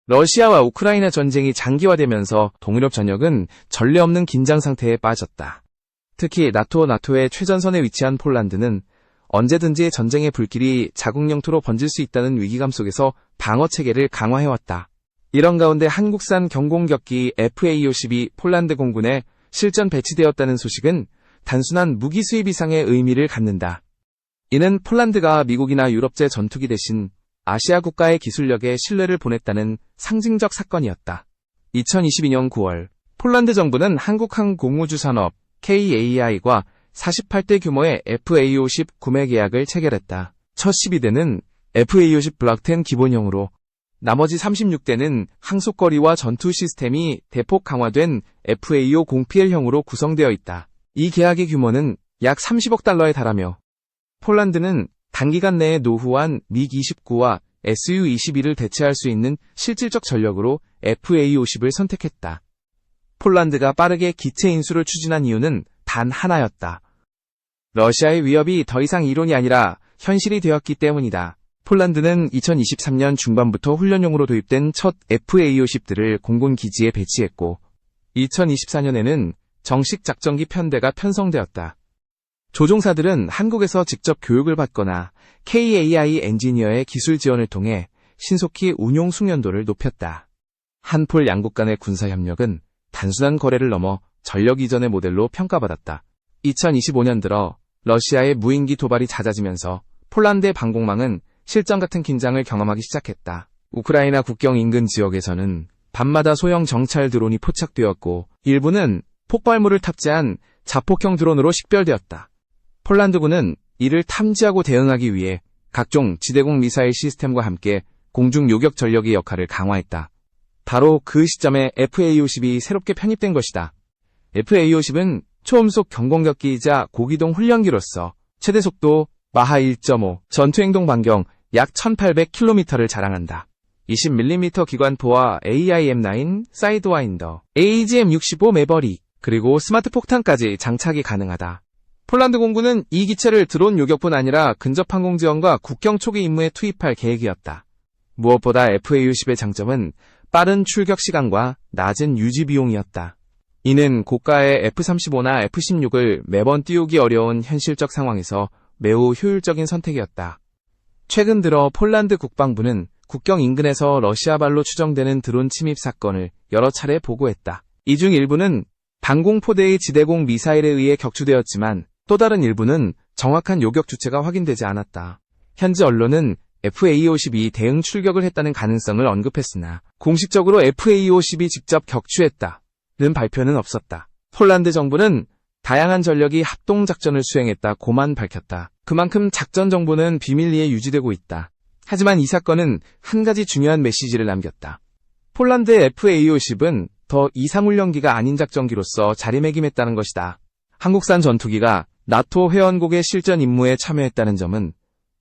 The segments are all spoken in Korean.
러시아와 우크라이나 전쟁이 장기화되면서 동유럽 전역은 전례 없는 긴장 상태에 빠졌다. 특히 나토의 최전선에 위치한 폴란드는 언제든지 전쟁의 불길이 자국 영토로 번질 수 있다는 위기감 속에서 방어 체계를 강화해왔다. 이런 가운데 한국산 경공격기 FA-50이 폴란드 공군에 실전 배치되었다는 소식은 단순한 무기 수입 이상의 의미를 갖는다. 이는 폴란드가 미국이나 유럽제 전투기 대신 아시아 국가의 기술력에 신뢰를 보냈다는 상징적 사건이었다. 2022년 9월 폴란드 정부는 한국항공우주산업 KAI과 48대 규모의 FA-50 구매 계약을 체결했다. 첫 12대는 FA-50 블록 10 기본형으로, 나머지 36대는 항속거리와 전투 시스템이 대폭 강화된 FA-50PL형으로 구성되어 있다. 이 계약의 규모는 약 30억 달러에 달하며 폴란드는 단기간 내에 노후한 미G-29와 Su-22를 대체할 수 있는 실질적 전력으로 FA-50을 선택했다. 폴란드가 빠르게 기체 인수를 추진한 이유는 단 하나였다. 러시아의 위협이 더 이상 이론이 아니라 현실이 되었기 때문이다. 폴란드는 2023년 중반부터 훈련용으로 도입된 첫 FA-50들을 공군 기지에 배치했고 2024년에는 정식 작전기 편대가 편성되었다. 조종사들은 한국에서 직접 교육을 받거나 KAI 엔지니어의 기술 지원을 통해 신속히 운용 숙련도를 높였다. 한폴 양국 간의 군사협력은 단순한 거래를 넘어 전력 이전의 모델로 평가받았다. 2025년 들어 러시아의 무인기 도발이 잦아지면서 폴란드의 방공망은 실전 같은 긴장을 경험하기 시작했다. 우크라이나 국경 인근 지역에서는 밤마다 소형 정찰 드론이 포착되었고 일부는 폭발물을 탑재한 자폭형 드론으로 식별되었다. 폴란드군은 이를 탐지하고 대응하기 위해 각종 지대공 미사일 시스템과 함께 공중 요격 전력의 역할을 강화했다. 바로 그 시점에 FA-50이 새롭게 편입된 것이다. FA-50은 초음속 경공격기이자 고기동 훈련기로서 최대 속도 마하 1.5, 전투행동 반경 약 1800km를 자랑한다. 20mm 기관포와 AIM-9 사이드와인더, AGM-65 매버릭, 그리고 스마트 폭탄까지 장착이 가능하다. 폴란드 공군은 이 기체를 드론 요격뿐 아니라 근접 항공 지원과 국경 초기 임무에 투입할 계획이었다. 무엇보다 FA-50의 장점은 빠른 출격 시간과 낮은 유지 비용이었다. 이는 고가의 F-35나 F-16을 매번 띄우기 어려운 현실적 상황에서 매우 효율적인 선택이었다. 최근 들어 폴란드 국방부는 국경 인근에서 러시아발로 추정되는 드론 침입 사건을 여러 차례 보고했다. 이 중 일부는 방공포대의 지대공 미사일에 의해 격추되었지만 또 다른 일부는 정확한 요격 주체가 확인되지 않았다. 현지 언론은 FA-50이 대응 출격을 했다는 가능성을 언급했으나 공식적으로 FA-50이 직접 격추했다는 발표는 없었다. 폴란드 정부는 다양한 전력이 합동작전을 수행했다고만 밝혔다. 그만큼 작전 정보는 비밀리에 유지되고 있다. 하지만 이 사건은 한 가지 중요한 메시지를 남겼다. 폴란드의 FA-50은 더 이상훈련기가 아닌 작전기로서 자리매김했다는 것이다. 한국산 전투기가 나토 회원국의 실전 임무에 참여했다는 점은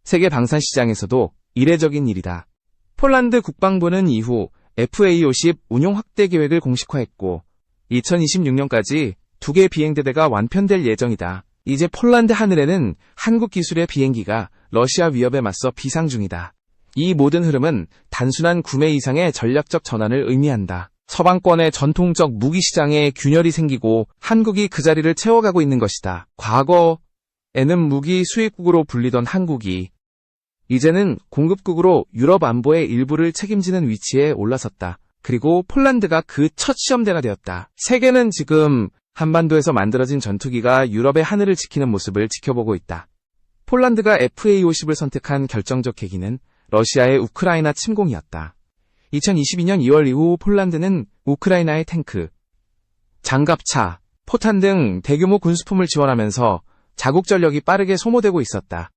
세계 방산 시장에서도 이례적인 일이다. 폴란드 국방부는 이후 FA-50 운용 확대 계획을 공식화했고 2026년까지 2개 비행대대가 완편될 예정이다. 이제 폴란드 하늘에는 한국 기술의 비행기가 러시아 위협에 맞서 비상 중이다. 이 모든 흐름은 단순한 구매 이상의 전략적 전환을 의미한다. 서방권의 전통적 무기 시장에 균열이 생기고 한국이 그 자리를 채워가고 있는 것이다. 과거에는 무기 수입국으로 불리던 한국이 이제는 공급국으로 유럽 안보의 일부를 책임지는 위치에 올라섰다. 그리고 폴란드가 그 첫 시험대가 되었다. 세계는 지금 한반도에서 만들어진 전투기가 유럽의 하늘을 지키는 모습을 지켜보고 있다. 폴란드가 FA-50을 선택한 결정적 계기는 러시아의 우크라이나 침공이었다. 2022년 2월 이후 폴란드는 우크라이나의 탱크, 장갑차, 포탄 등 대규모 군수품을 지원하면서 자국 전력이 빠르게 소모되고 있었다.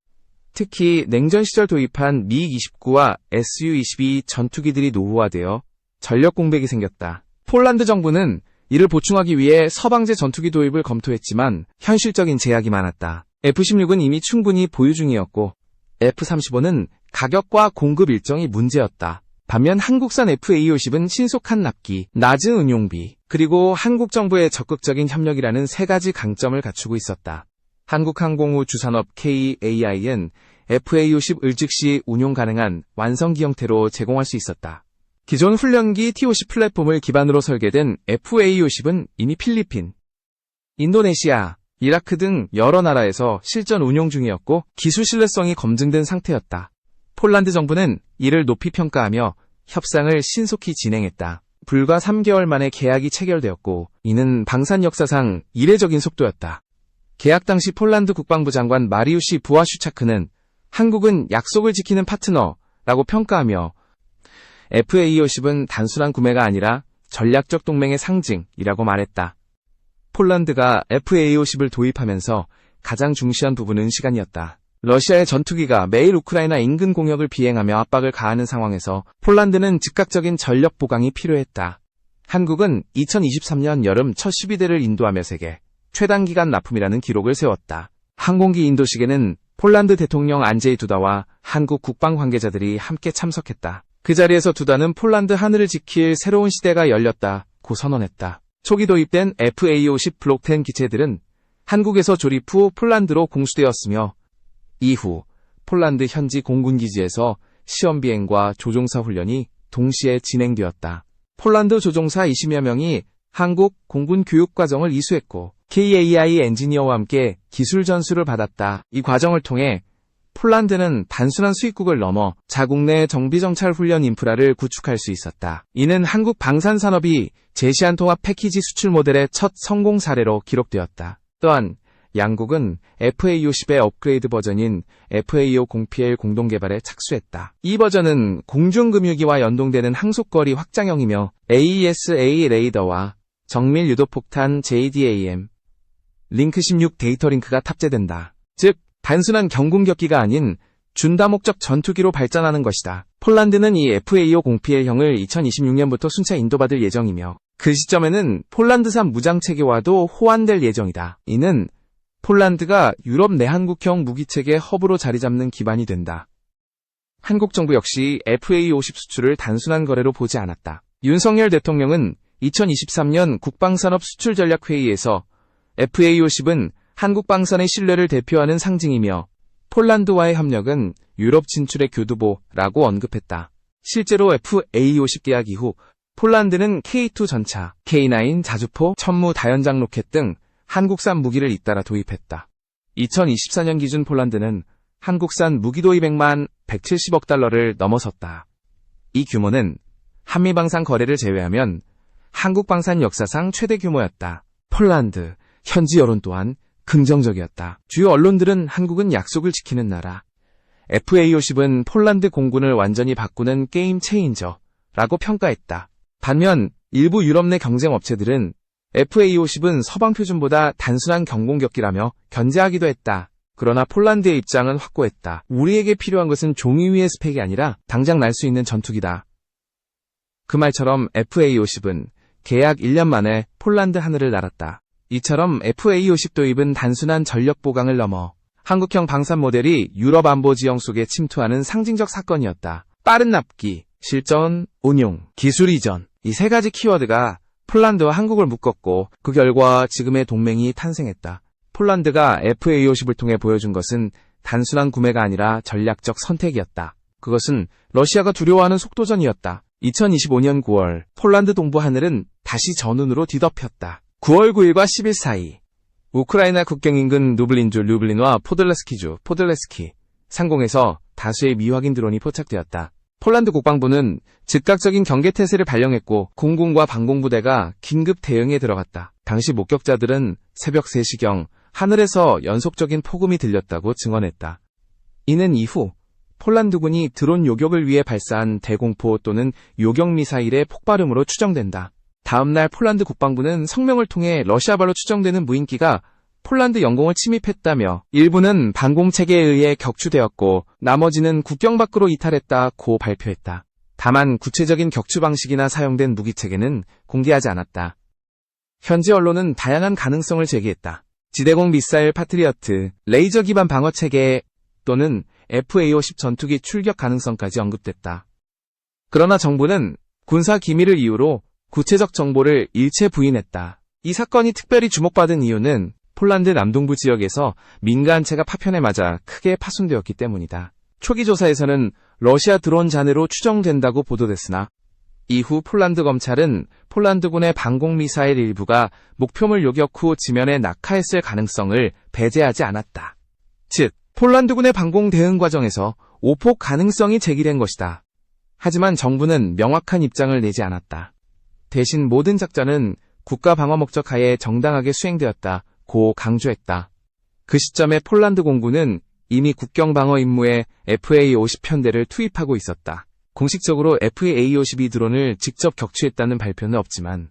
특히 냉전 시절 도입한 미G-29와 Su-22 전투기들이 노후화되어 전력 공백이 생겼다. 폴란드 정부는 이를 보충하기 위해 서방제 전투기 도입을 검토했지만 현실적인 제약이 많았다. F-16은 이미 충분히 보유 중이었고 F-35는 가격과 공급 일정이 문제였다. 반면 한국산 FA-50은 신속한 납기, 낮은 운용비, 그리고 한국 정부의 적극적인 협력이라는 세 가지 강점을 갖추고 있었다. 한국항공우주산업 KAI는 FA-50을 즉시 운용 가능한 완성기 형태로 제공할 수 있었다. 기존 훈련기 T-50 플랫폼을 기반으로 설계된 FA-50은 이미 필리핀, 인도네시아, 이라크 등 여러 나라에서 실전 운용 중이었고 기술 신뢰성이 검증된 상태였다. 폴란드 정부는 이를 높이 평가하며 협상을 신속히 진행했다. 불과 3개월 만에 계약이 체결되었고 이는 방산 역사상 이례적인 속도였다. 계약 당시 폴란드 국방부 장관 마리우시 부아슈차크는 한국은 약속을 지키는 파트너라고 평가하며 FA-50은 단순한 구매가 아니라 전략적 동맹의 상징이라고 말했다. 폴란드가 FA-50을 도입하면서 가장 중시한 부분은 시간이었다. 러시아의 전투기가 매일 우크라이나 인근 공역을 비행하며 압박을 가하는 상황에서 폴란드는 즉각적인 전력 보강이 필요했다. 한국은 2023년 여름 첫 12대를 인도하며 세계 최단기간 납품이라는 기록을 세웠다. 항공기 인도 시계는 폴란드 대통령 안제이 두다와 한국 국방 관계자들이 함께 참석했다. 그 자리에서 두다는 폴란드 하늘을 지킬 새로운 시대가 열렸다고 선언했다. 초기 도입된 FA-50 블록 10 기체들은 한국에서 조립 후 폴란드로 공수되었으며 이후 폴란드 현지 공군기지에서 시험 비행과 조종사 훈련이 동시에 진행되었다. 폴란드 조종사 20여 명이 한국 공군 교육과정을 이수했고 KAI 엔지니어와 함께 기술 전수를 받았다. 이 과정을 통해 폴란드는 단순한 수입국을 넘어 자국 내 정비정찰 훈련 인프라를 구축할 수 있었다. 이는 한국 방산산업이 제시한 통합 패키지 수출 모델의 첫 성공 사례로 기록되었다. 또한 양국은 FA-50의 업그레이드 버전인 FA-50PL 공동개발에 착수했다. 이 버전은 공중금유기와 연동되는 항속거리 확장형이며 AESA 레이더와 정밀 유도폭탄 JDAM, 링크 16 데이터 링크가 탑재된다. 즉, 단순한 경공격기가 아닌 준다목적 전투기로 발전하는 것이다. 폴란드는 이 FA-50PL형을 2026년부터 순차 인도받을 예정이며 그 시점에는 폴란드산 무장체계와도 호환될 예정이다. 이는 폴란드가 유럽 내한국형 무기체계 허브로 자리잡는 기반이 된다. 한국 정부 역시 FA-50 수출을 단순한 거래로 보지 않았다. 윤석열 대통령은 2023년 국방산업 수출전략회의에서 FA-50은 한국 방산의 신뢰를 대표하는 상징이며 폴란드와의 협력은 유럽 진출의 교두보라고 언급했다. 실제로 FA-50 계약 이후 폴란드는 K2 전차, K9 자주포, 천무 다연장 로켓 등 한국산 무기를 잇따라 도입했다. 2024년 기준 폴란드는 한국산 무기 도입액만 170억 달러를 넘어섰다. 이 규모는 한미방산 거래를 제외하면 한국 방산 역사상 최대 규모였다. 폴란드 현지 여론 또한 긍정적이었다. 주요 언론들은 한국은 약속을 지키는 나라, FA-50은 폴란드 공군을 완전히 바꾸는 게임 체인저라고 평가했다. 반면 일부 유럽 내 경쟁 업체들은 FA-50은 서방 표준보다 단순한 경공격기라며 견제하기도 했다. 그러나 폴란드의 입장은 확고했다. 우리에게 필요한 것은 종이 위의 스펙이 아니라 당장 날 수 있는 전투기다. 그 말처럼 FA-50은 계약 1년 만에 폴란드 하늘을 날았다. 이처럼 FA-50 도입은 단순한 전력 보강을 넘어 한국형 방산 모델이 유럽 안보 지형 속에 침투하는 상징적 사건이었다. 빠른 납기, 실전, 운용, 기술 이전, 이 세 가지 키워드가 폴란드와 한국을 묶었고 그 결과 지금의 동맹이 탄생했다. 폴란드가 FA-50을 통해 보여준 것은 단순한 구매가 아니라 전략적 선택이었다. 그것은 러시아가 두려워하는 속도전이었다. 2025년 9월 폴란드 동부 하늘은 다시 전운으로 뒤덮였다. 9월 9일과 10일 사이 우크라이나 국경 인근 누블린주 류블린과 포들레스키 상공에서 다수의 미확인 드론이 포착되었다. 폴란드 국방부는 즉각적인 경계태세를 발령했고 공군과 방공부대가 긴급 대응에 들어갔다. 당시 목격자들은 새벽 3시경 하늘에서 연속적인 폭음이 들렸다고 증언했다. 이는 이후 폴란드군이 드론 요격을 위해 발사한 대공포 또는 요격 미사일의 폭발음으로 추정된다. 다음 날 폴란드 국방부는 성명을 통해 러시아발로 추정되는 무인기가 폴란드 영공을 침입했다며 일부는 방공체계에 의해 격추되었고 나머지는 국경 밖으로 이탈했다고 발표했다. 다만 구체적인 격추 방식이나 사용된 무기체계는 공개하지 않았다. 현지 언론은 다양한 가능성을 제기했다. 지대공 미사일 파트리어트, 레이저 기반 방어체계 또는 FA-50 전투기 출격 가능성까지 언급됐다. 그러나 정부는 군사 기밀을 이유로 구체적 정보를 일체 부인했다. 이 사건이 특별히 주목받은 이유는 폴란드 남동부 지역에서 민간체가 파편에 맞아 크게 파손되었기 때문이다. 초기 조사에서는 러시아 드론 잔해로 추정된다고 보도됐으나 이후 폴란드 검찰은 폴란드군의 방공미사일 일부가 목표물 요격 후 지면에 낙하했을 가능성을 배제하지 않았다. 즉, 폴란드군의 방공 대응 과정에서 오폭 가능성이 제기된 것이다. 하지만 정부는 명확한 입장을 내지 않았다. 대신 모든 작전은 국가 방어 목적 하에 정당하게 수행되었다고 강조했다. 그 시점에 폴란드 공군은 이미 국경 방어 임무에 FA-50 편대를 투입하고 있었다. 공식적으로 FA-52 드론을 직접 격추했다는 발표는 없지만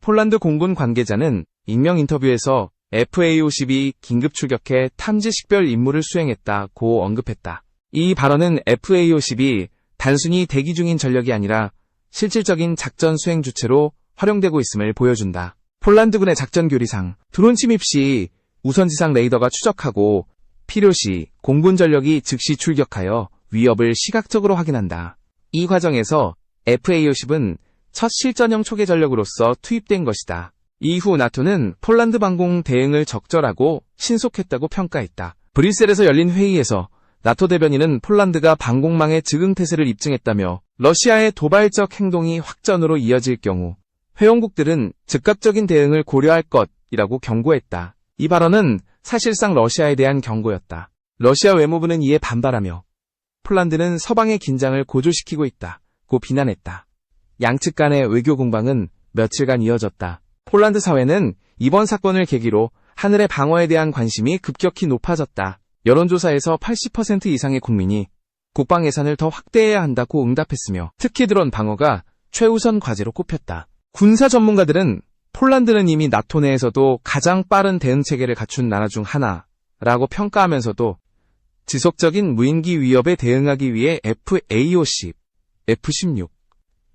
폴란드 공군 관계자는 익명 인터뷰에서 FA-52 긴급 출격해 탐지 식별 임무를 수행했다고 언급했다. 이 발언은 FA-50이 단순히 대기 중인 전력이 아니라 실질적인 작전 수행 주체로 활용되고 있음을 보여준다. 폴란드군의 작전 교리상 드론 침입 시 우선지상 레이더가 추적하고 필요시 공군 전력이 즉시 출격하여 위협을 시각적으로 확인한다. 이 과정에서 FA-50은 첫 실전형 초계 전력으로서 투입된 것이다. 이후 나토는 폴란드 방공 대응을 적절하고 신속했다고 평가했다. 브뤼셀에서 열린 회의에서 나토 대변인은 폴란드가 방공망의 즉응태세를 입증했다며 러시아의 도발적 행동이 확전으로 이어질 경우 회원국들은 즉각적인 대응을 고려할 것이라고 경고했다. 이 발언은 사실상 러시아에 대한 경고였다. 러시아 외무부는 이에 반발하며 폴란드는 서방의 긴장을 고조시키고 있다고 비난했다. 양측 간의 외교 공방은 며칠간 이어졌다. 폴란드 사회는 이번 사건을 계기로 하늘의 방어에 대한 관심이 급격히 높아졌다. 여론조사에서 80% 이상의 국민이 국방 예산을 더 확대해야 한다고 응답했으며 특히 드론 방어가 최우선 과제로 꼽혔다. 군사 전문가들은 폴란드는 이미 나토 내에서도 가장 빠른 대응 체계를 갖춘 나라 중 하나라고 평가하면서도 지속적인 무인기 위협에 대응하기 위해 FA-50, F-16,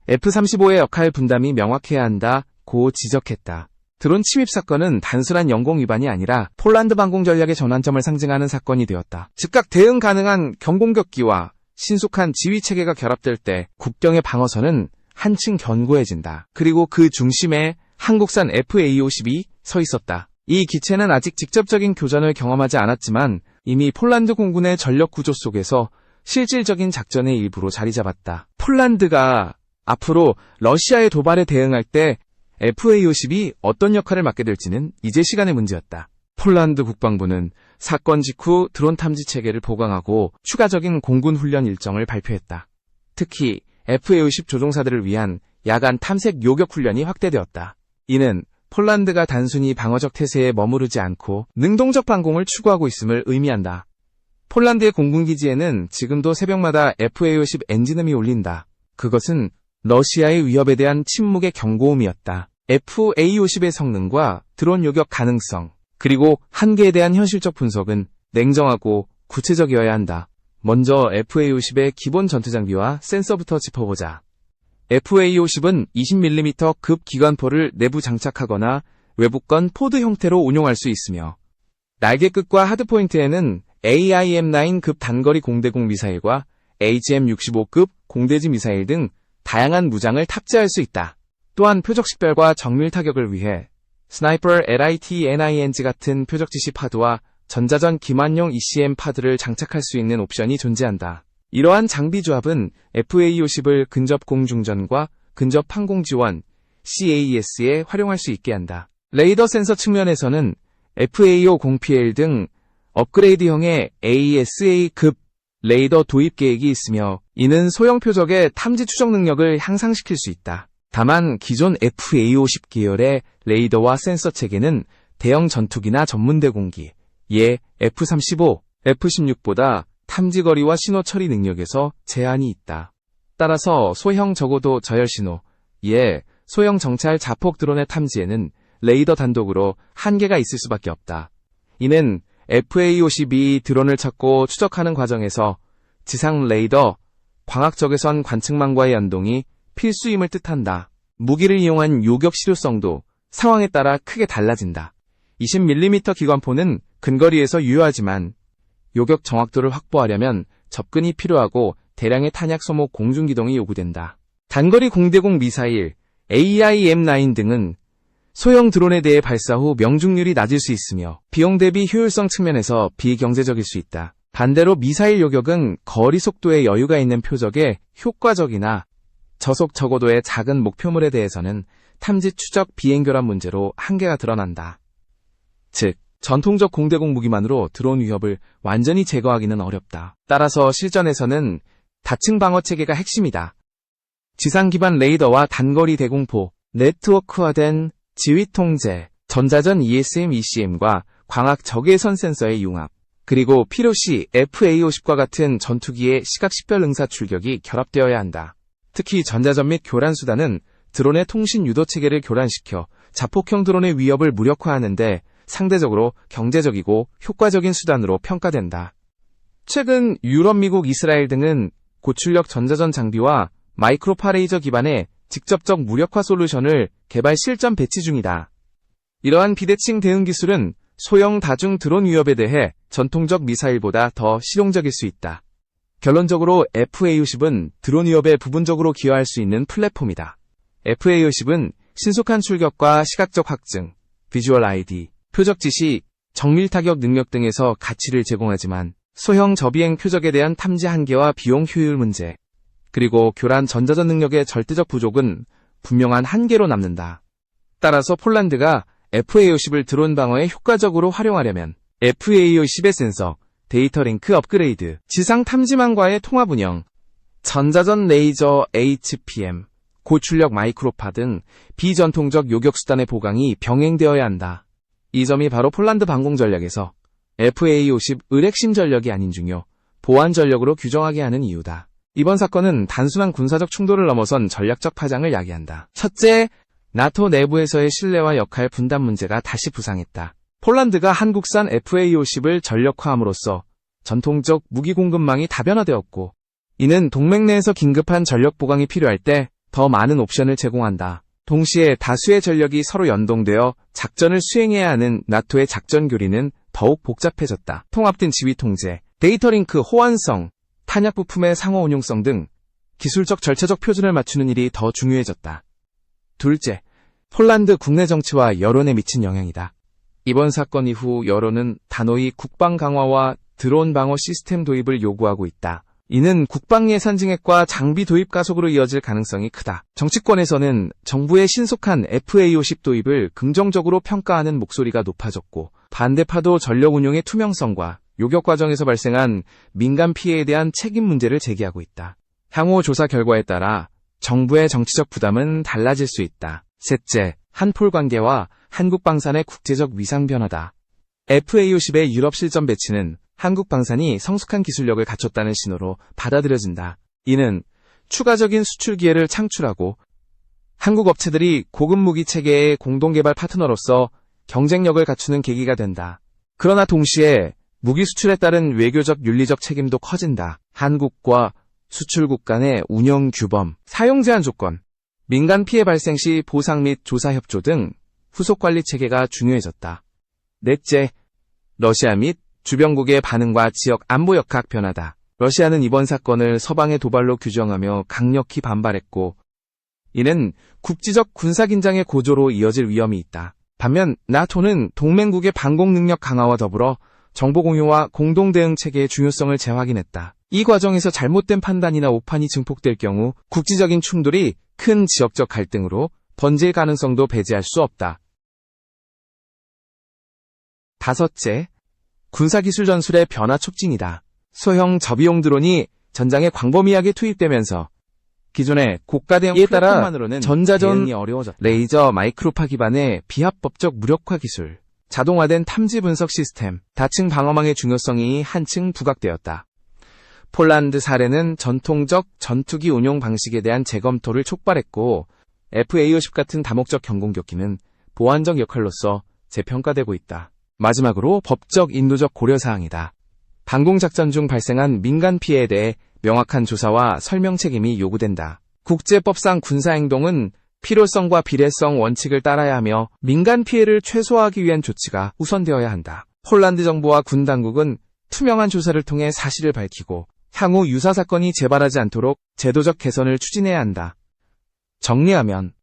F-35의 역할 분담이 명확해야 한다고 지적했다. 드론 침입 사건은 단순한 영공 위반이 아니라 폴란드 방공 전략의 전환점을 상징하는 사건이 되었다. 즉각 대응 가능한 경공격기와 신속한 지휘 체계가 결합될 때 국경의 방어선은 한층 견고해진다. 그리고 그 중심에 한국산 FA-50이 서 있었다. 이 기체는 아직 직접적인 교전을 경험하지 않았지만 이미 폴란드 공군의 전력 구조 속에서 실질적인 작전의 일부로 자리 잡았다. 폴란드가 앞으로 러시아의 도발에 대응할 때 FA-50이 어떤 역할을 맡게 될지는 이제 시간의 문제였다. 폴란드 국방부는 사건 직후 드론 탐지 체계를 보강하고 추가적인 공군 훈련 일정을 발표했다. 특히 FA-50 조종사들을 위한 야간 탐색 요격 훈련이 확대되었다. 이는 폴란드가 단순히 방어적 태세에 머무르지 않고 능동적 방공을 추구하고 있음을 의미한다. 폴란드의 공군기지에는 지금도 새벽마다 FA-50 엔진음이 울린다. 그것은 러시아의 위협에 대한 침묵의 경고음이었다. FA-50의 성능과 드론 요격 가능성, 그리고 한계에 대한 현실적 분석은 냉정하고 구체적이어야 한다. 먼저 FA-50의 기본 전투장비와 센서부터 짚어보자. FA-50은 20mm급 기관포를 내부 장착하거나 외부건 포드 형태로 운용할 수 있으며 날개 끝과 하드포인트에는 AIM-9급 단거리 공대공 미사일과 HM-65급 공대지 미사일 등 다양한 무장을 탑재할 수 있다. 또한 표적 식별과 정밀 타격을 위해 스나이퍼 LIT-NING 같은 표적 지시 파드와 전자전 기만용 ECM 파드를 장착할 수 있는 옵션이 존재한다. 이러한 장비 조합은 FA-50을 근접 공중전과 근접 항공 지원 CAES에 활용할 수 있게 한다. 레이더 센서 측면에서는 FA-50PL 등 업그레이드형의 AESA급 레이더 도입 계획이 있으며 이는 소형 표적의 탐지 추적 능력을 향상시킬 수 있다. 다만 기존 FA-50 계열의 레이더와 센서 체계는 대형 전투기나 전문대공기, 예 F-35, F-16보다 탐지 거리와 신호 처리 능력에서 제한이 있다. 따라서 소형 저고도 저열 신호, 예 소형 정찰 자폭 드론의 탐지에는 레이더 단독으로 한계가 있을 수밖에 없다. 이는 FA-50이 드론을 찾고 추적하는 과정에서 지상 레이더, 광학 적외선 관측망과의 연동이 필수임을 뜻한다. 무기를 이용한 요격 실효성도 상황에 따라 크게 달라진다. 20mm 기관포는 근거리에서 유효하지만 요격 정확도를 확보하려면 접근이 필요하고 대량의 탄약 소모 공중기동이 요구된다. 단거리 공대공 미사일, AIM-9 등은 소형 드론에 대해 발사 후 명중률이 낮을 수 있으며 비용 대비 효율성 측면에서 비경제적일 수 있다. 반대로 미사일 요격은 거리 속도에 여유가 있는 표적에 효과적이나 저속 저고도의 작은 목표물에 대해서는 탐지 추적 비행 교란 문제로 한계가 드러난다. 즉, 전통적 공대공 무기만으로 드론 위협을 완전히 제거하기는 어렵다. 따라서 실전에서는 다층 방어 체계가 핵심이다. 지상 기반 레이더와 단거리 대공포, 네트워크화된 지휘 통제, 전자전 ESM, ECM과 광학 적외선 센서의 융합, 그리고 필요시 FA-50과 같은 전투기의 시각 식별 응사 출격이 결합되어야 한다. 특히 전자전 및 교란 수단은 드론의 통신 유도 체계를 교란시켜 자폭형 드론의 위협을 무력화하는 데 상대적으로 경제적이고 효과적인 수단으로 평가된다. 최근 유럽, 미국, 이스라엘 등은 고출력 전자전 장비와 마이크로파 레이저 기반의 직접적 무력화 솔루션을 개발 실전 배치 중이다. 이러한 비대칭 대응 기술은 소형 다중 드론 위협에 대해 전통적 미사일보다 더 실용적일 수 있다. 결론적으로 FA-50은 드론 위협에 부분적으로 기여할 수 있는 플랫폼이다. FA-50은 신속한 출격과 시각적 확증, 비주얼 ID, 표적 지시, 정밀 타격 능력 등에서 가치를 제공하지만 소형 저비행 표적에 대한 탐지 한계와 비용 효율 문제, 그리고 교란 전자전 능력의 절대적 부족은 분명한 한계로 남는다. 따라서 폴란드가 FA-50을 드론 방어에 효과적으로 활용하려면 FA-50의 센서, 데이터 링크 업그레이드, 지상 탐지망과의 통합 운영, 전자전 레이저 HPM, 고출력 마이크로파 등 비전통적 요격 수단의 보강이 병행되어야 한다. 이 점이 바로 폴란드 방공 전략에서 FA-50의 핵심 전력이 아닌 중요, 보안 전력으로 규정하게 하는 이유다. 이번 사건은 단순한 군사적 충돌을 넘어선 전략적 파장을 야기한다. 첫째, 나토 내부에서의 신뢰와 역할 분담 문제가 다시 부상했다. 폴란드가 한국산 FA-50을 전력화함으로써 전통적 무기 공급망이 다변화되었고, 이는 동맹 내에서 긴급한 전력 보강이 필요할 때 더 많은 옵션을 제공한다. 동시에 다수의 전력이 서로 연동되어 작전을 수행해야 하는 나토의 작전 교리는 더욱 복잡해졌다. 통합된 지휘 통제, 데이터 링크 호환성, 탄약 부품의 상호 운용성 등 기술적 절차적 표준을 맞추는 일이 더 중요해졌다. 둘째, 폴란드 국내 정치와 여론에 미친 영향이다. 이번 사건 이후 여론은 단호히 국방 강화와 드론 방어 시스템 도입을 요구하고 있다. 이는 국방 예산 증액과 장비 도입 가속으로 이어질 가능성이 크다. 정치권에서는 정부의 신속한 FA-50 도입을 긍정적으로 평가하는 목소리가 높아졌고, 반대파도 전력 운용의 투명성과 요격 과정에서 발생한 민간 피해에 대한 책임 문제를 제기하고 있다. 향후 조사 결과에 따라 정부의 정치적 부담은 달라질 수 있다. 셋째, 한폴 관계와 한국 방산의 국제적 위상 변화다. FA-50의 유럽 실전 배치는 한국 방산이 성숙한 기술력을 갖췄다는 신호로 받아들여진다. 이는 추가적인 수출 기회를 창출하고 한국 업체들이 고급 무기 체계의 공동 개발 파트너로서 경쟁력을 갖추는 계기가 된다. 그러나 동시에 무기 수출에 따른 외교적 윤리적 책임도 커진다. 한국과 수출국 간의 운영 규범, 사용 제한 조건, 민간 피해 발생 시 보상 및 조사 협조 등 후속 관리 체계가 중요해졌다. 넷째, 러시아 및 주변국의 반응과 지역 안보 역학 변화다. 러시아는 이번 사건을 서방의 도발로 규정하며 강력히 반발했고, 이는 국지적 군사 긴장의 고조로 이어질 위험이 있다. 반면 나토는 동맹국의 방공 능력 강화와 더불어 정보 공유와 공동 대응 체계의 중요성을 재확인했다. 이 과정에서 잘못된 판단이나 오판이 증폭될 경우 국지적인 충돌이 큰 지역적 갈등으로 번질 가능성도 배제할 수 없다. 다섯째, 군사기술 전술의 변화 촉진이다. 소형 저비용 드론이 전장에 광범위하게 투입되면서 기존의 고가 대형 플랫폼만으로는 전자전, 레이저, 마이크로파 기반의 비합법적 무력화 기술, 자동화된 탐지 분석 시스템, 다층 방어망의 중요성이 한층 부각되었다. 폴란드 사례는 전통적 전투기 운용 방식에 대한 재검토를 촉발했고, FA-50 같은 다목적 경공격기는 보완적 역할로서 재평가되고 있다. 마지막으로 법적 인도적 고려사항이다. 방공작전 중 발생한 민간 피해에 대해 명확한 조사와 설명 책임이 요구된다. 국제법상 군사행동은 필요성과 비례성 원칙을 따라야 하며 민간 피해를 최소화하기 위한 조치가 우선되어야 한다. 폴란드 정부와 군 당국은 투명한 조사를 통해 사실을 밝히고 향후 유사 사건이 재발하지 않도록 제도적 개선을 추진해야 한다. 정리하면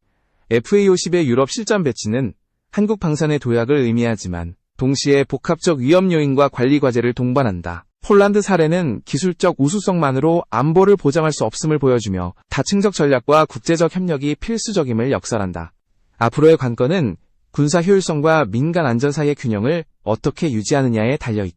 FA-50의 유럽 실전 배치는 한국 방산의 도약을 의미하지만 동시에 복합적 위험 요인과 관리 과제를 동반한다. 폴란드 사례는 기술적 우수성만으로 안보를 보장할 수 없음을 보여주며 다층적 전략과 국제적 협력이 필수적임을 역설한다. 앞으로의 관건은 군사 효율성과 민간 안전 사이의 균형을 어떻게 유지하느냐에 달려 있다.